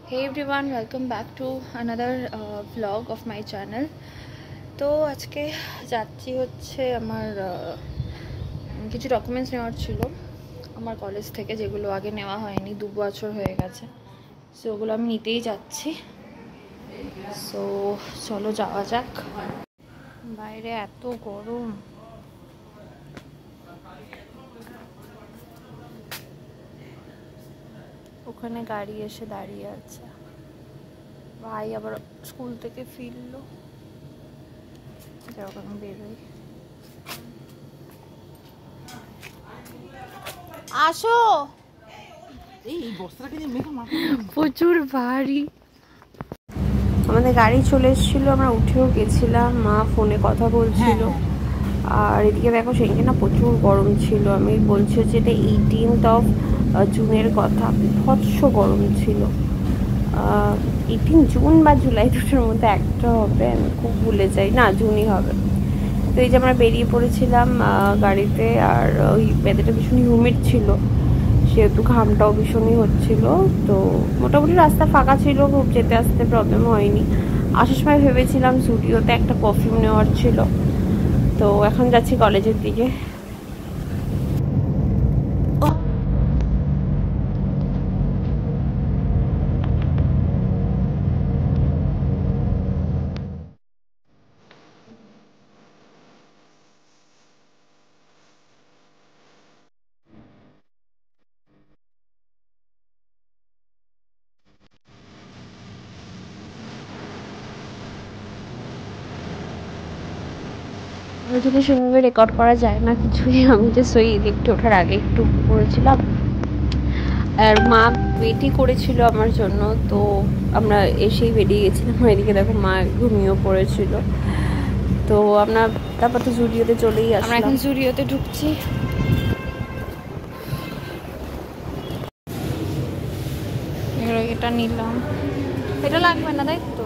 Hey everyone, welcome back to another vlog of my channel. তো আজকে যাচ্ছি হচ্ছে আমার কিছু ডকুমেন্টস নেওয়ার ছিল আমার কলেজ থেকে, যেগুলো আগে নেওয়া হয়নি, 2 বছর হয়ে গেছে। সো ওগুলো আমি নিতেই যাচ্ছি। সো চলো যাওয়া যাক। বাইরে এত গরম, ওখানে গাড়ি এসে দাঁড়িয়ে আছে। ভাই আবার স্কুল থেকে ফিরলো, যখন বেরোই। আসো, প্রচুর ভারী। আমাদের গাড়ি চলে এসেছিল, আমরা উঠেও গেছিলাম, মা ফোনে কথা বলছিল। আর এদিকে দেখো, সেদিকে না প্রচুর গরম ছিল। আমি বলছি যে এটা 18 জুনের কথা, বিভৎস গরম ছিল। 18 জুন বা জুলাই দুটোর মধ্যে একটা হবে, আমি খুব ভুলে যাই। না, জুনই হবে। তো এই যে আমরা বেরিয়ে পড়েছিলাম গাড়িতে, আর ওই ওয়েদারটা ভীষণ হিউমিড ছিল, সেহেতু ঘামটাও ভীষণই হচ্ছিল। তো মোটামুটি রাস্তা ফাঁকা ছিল, খুব যেতে আসতে প্রবলেম হয়নি। আসার সময় ভেবেছিলাম জুডিওতে একটা পারফিউম নেওয়ার ছিল। তো এখন যাচ্ছি কলেজের দিকে। ওইদিকে সেভাবে রেকর্ড করা যায় না কিছুই। আমি যে সই দেখতে ওঠার আগে একটু করেছিলাম, আর মা ওয়েটই করেছিল আমার জন্য। তো আমরা এসেই বেরিয়ে গেছিলাম। এদিকে দেখো মা ঘুমিয়েও পড়েছিল। তো আমরা তারপর তো জুডিওতে চলেই আসলাম। আমরা এখন জুডিওতে ঢুকছি। এটা নিলাম, এটা লাগবে না, তাই তো?